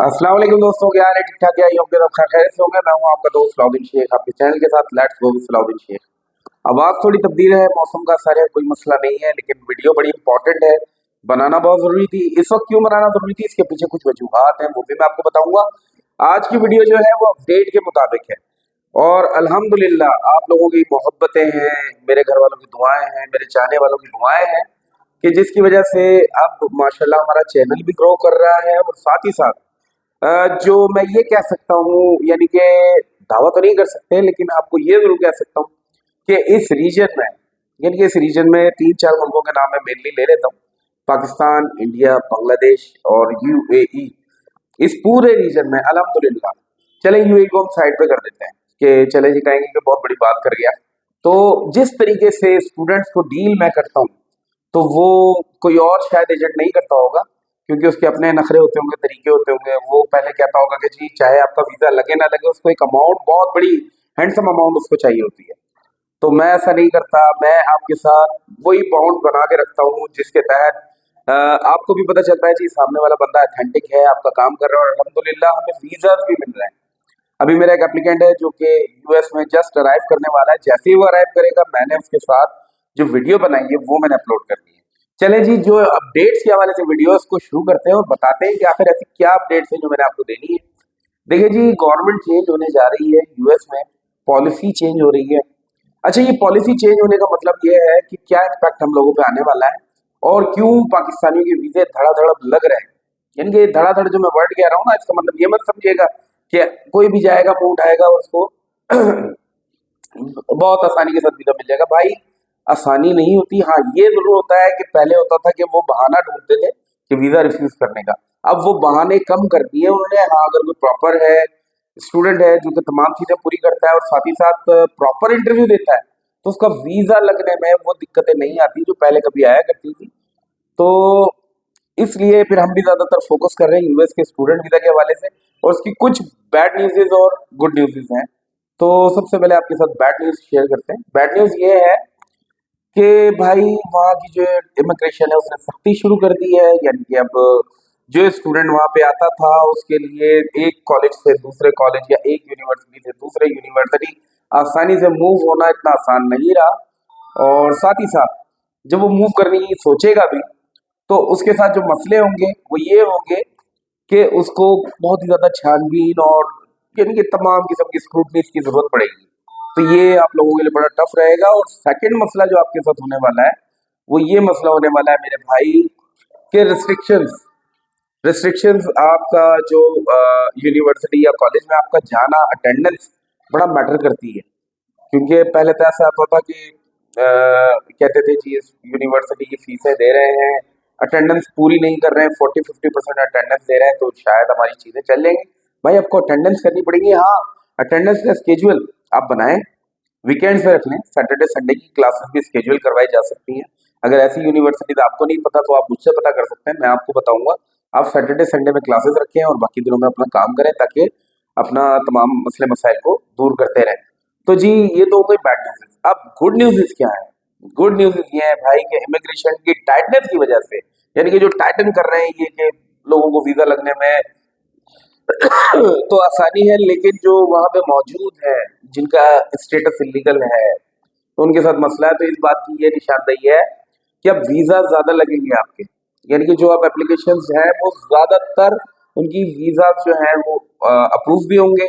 अस्सलाम वालेकुम दोस्तों, क्या हाल है? ठीक ठाक है? योग्य तो खैर से होंगे। मैं हूं आपका दोस्त सलाउद्दीन शेख, आपके चैनल के साथ let's go with Salauddin Shaikh. आवाज थोड़ी तब्दील है, मौसम का असर है, कोई मसला नहीं है, लेकिन वीडियो बड़ी इंपॉर्टेंट है, बनाना बहुत जरूरी थी। इस वक्त क्यों बनाना जरूरी थी, इसके पीछे कुछ वजूहात हैं, वो भी मैं आपको बताऊंगा। आज की वीडियो जो है वो अपडेट के मुताबिक है, और अल्हम्दुलिल्लाह आप लोगों की मोहब्बतें हैं, मेरे घर वालों की दुआएं हैं, मेरे चाहने वालों की दुआएं हैं कि जिसकी वजह से अब माशाल्लाह हमारा चैनल भी ग्रो कर रहा है। और साथ ही साथ जो मैं ये कह सकता हूँ, यानी कि दावा तो नहीं कर सकते, लेकिन आपको ये जरूर कह सकता हूँ कि इस रीजन में, यानी कि इस रीजन में तीन चार मुल्कों के नाम मैं मेनली ले लेता हूँ। पाकिस्तान, इंडिया, बांग्लादेश और यूएई। इस पूरे रीजन में अल्हम्दुलिल्लाह, चले यूएई को हम साइड पे कर देते हैं कि चले जी, कहेंगे कि बहुत बड़ी बात कर गया। तो जिस तरीके से स्टूडेंट्स को डील मैं करता हूँ, तो वो कोई और शायद एजेंट नहीं करता होगा, क्योंकि उसके अपने नखरे होते होंगे, तरीके होते होंगे। वो पहले कहता होगा कि जी चाहे आपका वीजा लगे ना लगे, उसको एक अमाउंट, बहुत बड़ी हैंडसम अमाउंट उसको चाहिए होती है। तो मैं ऐसा नहीं करता, मैं आपके साथ वही बॉन्ड बना के रखता हूँ जिसके तहत आपको भी पता चलता है जी सामने वाला बंदा ऑथेंटिक है, आपका काम कर रहा है, और अल्हम्दुलिल्लाह हमें वीजा भी मिल रहे हैं। अभी मेरा एक एप्लीकेंट है जो कि यूएस में जस्ट अराइव करने वाला है। जैसे ही वो अराइव करेगा, मैंने उसके साथ जो वीडियो बनाई है वो मैंने अपलोड कर दी है। चले जी, जो अपडेट्स के हवाले से वीडियोस को शुरू करते हैं और बताते हैं कि आखिर ऐसी क्या अपडेट्स है जो मैंने आपको देनी है। देखिए जी, गवर्नमेंट चेंज होने जा रही है यूएस में, पॉलिसी चेंज हो रही है। अच्छा, ये पॉलिसी चेंज होने का मतलब ये है कि क्या इम्पैक्ट हम लोगों पे आने वाला है, और क्यों पाकिस्तानियों के वीजे धड़ाधड़ लग रहे हैं। यानी कि धड़ाधड़ जो मैं वर्ड कह रहा हूँ ना, इसका मतलब ये मत समझिएगा कि कोई भी जाएगा, मुंह उठाएगा और उसको बहुत आसानी के साथ वीजा मिल जाएगा। भाई, आसानी नहीं होती। हाँ, ये जरूर होता है कि पहले होता था कि वो बहाना ढूंढते थे कि वीजा रिफ्यूज करने का। अब वो बहाने कम कर दिए उन्होंने। हाँ, अगर कोई प्रॉपर है, स्टूडेंट है जो कि तमाम चीजें पूरी करता है और साथ ही साथ प्रॉपर इंटरव्यू देता है, तो उसका वीजा लगने में वो दिक्कतें नहीं आती जो पहले कभी आया करती थी। तो इसलिए फिर हम भी ज्यादातर फोकस कर रहे हैं यूएस के स्टूडेंट वीजा के हवाले से, और उसकी कुछ बैड न्यूज़ और गुड न्यूज़ हैं। तो सबसे पहले आपके साथ बैड न्यूज़ शेयर करते हैं। बैड न्यूज़ ये है कि भाई, वहाँ की जो इमिग्रेशन है उसने सख्ती शुरू कर दी है। यानी कि अब जो स्टूडेंट वहाँ पे आता था, उसके लिए एक कॉलेज से दूसरे कॉलेज या एक यूनिवर्सिटी से दूसरे यूनिवर्सिटी आसानी से मूव होना इतना आसान नहीं रहा। और साथ ही साथ जब वो मूव करने की सोचेगा भी, तो उसके साथ जो मसले होंगे वो ये होंगे कि उसको बहुत ही ज़्यादा छानबीन और यानी कि तमाम किस्म की स्क्रूटनीज की ज़रूरत पड़ेगी। तो ये आप लोगों के लिए बड़ा टफ रहेगा। और सेकंड मसला जो आपके साथ होने वाला है, वो ये मसला होने वाला है मेरे भाई, कि रिस्ट्रिक्शंस। रिस्ट्रिक्शंस आपका जो यूनिवर्सिटी या कॉलेज में आपका जाना, अटेंडेंस बड़ा मैटर करती है। क्योंकि पहले तो ऐसा होता था कि कहते थे जी इस यूनिवर्सिटी की फीसें दे रहे हैं, अटेंडेंस पूरी नहीं कर रहे हैं, 40-50% अटेंडेंस दे रहे हैं, तो शायद हमारी चीज़ें चल जाएंगी। भाई, आपको अटेंडेंस करनी पड़ेगी। हाँ, अटेंडेंस का स्केड्यूल आप बनाएं, वीकेंड्स में रख लें, सैटरडे संडे की क्लासेस भी स्केड्यूल करवाई जा सकती हैं। अगर ऐसी यूनिवर्सिटीज आपको नहीं पता तो आप मुझसे पता कर सकते हैं, मैं आपको बताऊंगा। आप सैटरडे संडे में क्लासेस रखें और बाकी दिनों में अपना काम करें, ताकि अपना तमाम मसले मसाइल को दूर करते रहें। तो जी, ये तो हो गई बैड न्यूज़। अब गुड न्यूज़ क्या है? गुड न्यूज़ ये है भाई कि इमिग्रेशन की टाइटनेस की वजह से, यानी कि जो टाइटन कर रहे हैं ये, कि लोगों को वीजा लगने में तो आसानी है, लेकिन जो वहां पे मौजूद है, जिनका स्टेटस इलीगल है, तो उनके साथ मसला है। तो इस बात की ये निशानदेही है कि अब वीजा ज्यादा लगेंगे आपके। यानी कि जो अब एप्लीकेशंस हैं वो ज्यादातर, उनकी वीजा जो है वो अप्रूव भी होंगे,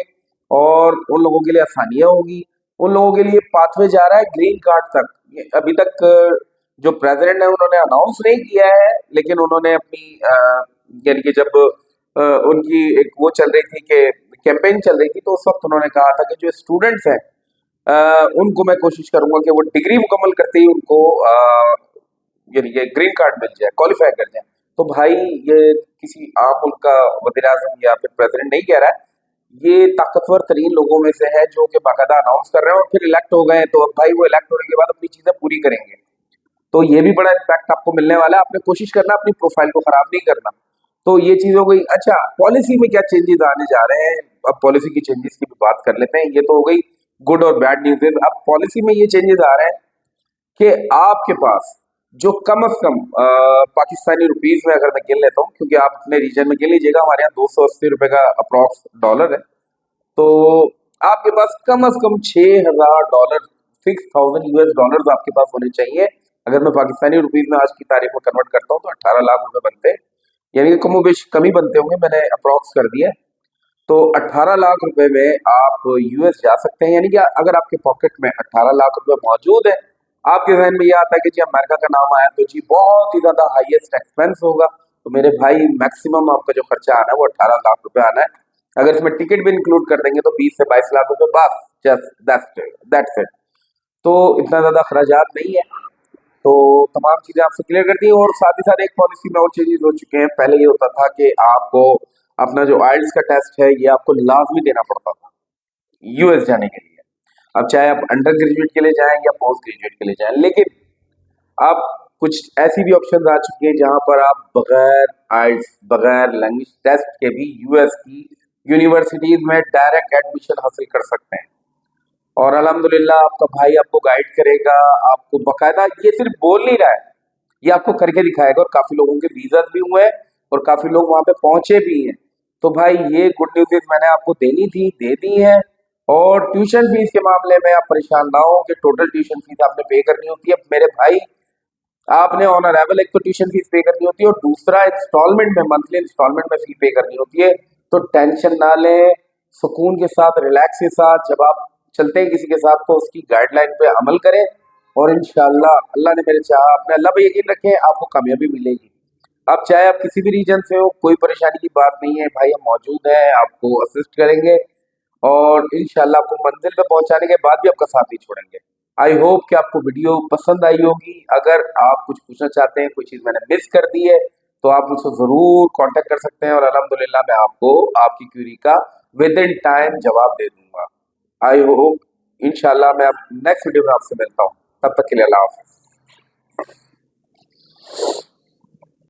और उन लोगों के लिए आसानियां होगी। उन लोगों के लिए पाथवे जा रहा है ग्रीन कार्ड तक। अभी तक जो प्रेसिडेंट है उन्होंने अनाउंस नहीं किया है, लेकिन उन्होंने अपनी यानी कि जब उनकी एक वो चल रही थी कि कैंपेन चल रही थी, तो उस वक्त उन्होंने कहा था कि जो स्टूडेंट्स हैं उनको मैं कोशिश करूंगा कि वो डिग्री मुकम्मल करते ही उनको यानी कि ग्रीन कार्ड मिल जाए, क्वालिफाई कर जाए। तो भाई, ये किसी आम मुल्क का वज़ीर आज़म या फिर प्रेसिडेंट नहीं कह रहा है, ये ताकतवर तरीन लोगों में से है जो कि बाकायदा अनाउंस कर रहे हैं और फिर इलेक्ट हो गए। तो अब भाई, वो इलेक्ट होने के बाद अपनी चीजें पूरी करेंगे, तो ये भी बड़ा इम्पैक्ट आपको मिलने वाला है। आपने कोशिश करना अपनी प्रोफाइल को खराब नहीं करना। तो ये चीज हो गई। अच्छा, पॉलिसी में क्या चेंजेस आने जा रहे हैं? अब पॉलिसी की चेंजेस की भी बात कर लेते हैं। ये तो हो गई गुड और बैड न्यूज। अब पॉलिसी में ये चेंजेस आ रहे हैं कि आपके पास जो कम अज कम पाकिस्तानी रुपीज में अगर मैं गिन लेता हूँ, क्योंकि आप अपने रीजन में गिन लीजिएगा, हमारे यहाँ 280 रुपए का अप्रॉक्स डॉलर है। तो आपके पास कम अज कम $6,000, $6,000 आपके पास होने चाहिए। अगर मैं पाकिस्तानी रुपीज में आज की तारीख में कन्वर्ट करता हूँ तो 18 लाख रुपए बनते हैं, यानी कि कमोबेश कम ही बनते होंगे, मैंने अप्रॉक्स कर दिया है। तो 18 लाख रुपए में आप यूएस जा सकते हैं, यानी कि अगर आपके पॉकेट में 18 लाख रुपए मौजूद है, आपके जहन में ये आता है कि जी अमेरिका का नाम आया तो जी बहुत ही ज्यादा हाईएस्ट एक्सपेंस होगा, तो मेरे भाई मैक्सिमम आपका जो खर्चा आना है वो 18 लाख रुपए आना है। अगर इसमें टिकट भी इंक्लूड कर देंगे तो 20 से 22 लाख रुपए, बस जस्ट दैट्स इट। तो इतना ज्यादा खर्चात नहीं है। तो तमाम चीजें आपसे क्लियर कर दी, और साथ ही साथ एक पॉलिसी में और चेंजेस हो चुके हैं। पहले ये होता था कि आपको अपना जो आइल्स का टेस्ट है ये आपको लाजमी देना पड़ता था यूएस जाने के लिए। अब चाहे आप अंडर ग्रेजुएट के लिए जाएं या पोस्ट ग्रेजुएट के लिए जाएं, लेकिन अब कुछ ऐसी भी ऑप्शन आ चुकी है जहां पर आप बगैर आइल्स, बगैर लैंग्वेज टेस्ट के भी यूएस की यूनिवर्सिटीज में डायरेक्ट एडमिशन हासिल कर सकते हैं। और अल्हम्दुलिल्लाह आपका भाई आपको गाइड करेगा, आपको बकायदा ये सिर्फ बोल नहीं रहा है, ये आपको करके दिखाएगा। और काफी लोगों के वीजा भी हुए हैं और काफी लोग वहां पे पहुंचे भी हैं। तो भाई ये गुड न्यूज मैंने आपको देनी थी, दे दी है। और ट्यूशन फीस के मामले में आप परेशान ना हो कि टोटल ट्यूशन फीस आपने पे करनी होती है मेरे भाई। आपने ऑन अराइवल एक तो ट्यूशन फीस पे करनी होती है, और दूसरा इंस्टॉलमेंट में, मंथली इंस्टॉलमेंट में फी पे करनी होती है। तो टेंशन ना लें, सुकून के साथ, रिलैक्स के साथ जब आप चलते हैं किसी के साथ तो उसकी गाइडलाइन पे अमल करें, और इंशाल्लाह अल्लाह ने मेरे चाहा, अपने अल्लाह पे यकीन रखें, आपको कामयाबी मिलेगी। अब चाहे आप किसी भी रीजन से हो, कोई परेशानी की बात नहीं है भाई, हम मौजूद हैं, आपको असिस्ट करेंगे, और इंशाल्लाह आपको मंजिल पे पहुंचाने के बाद भी आपका साथ नहीं छोड़ेंगे। आई होप कि आपको वीडियो पसंद आई होगी। अगर आप कुछ पूछना चाहते हैं, कोई चीज़ मैंने मिस कर दी है, तो आप मुझसे ज़रूर कांटेक्ट कर सकते हैं, और अल्हम्दुलिल्लाह मैं आपको आपकी क्वेरी का विद इन टाइम जवाब दे दूंगा। आई होप इंशाल्लाह मैं नेक्स्ट वीडियो में आपसे मिलता हूँ। तब तक के लिए अल्लाह हाफ़िज़।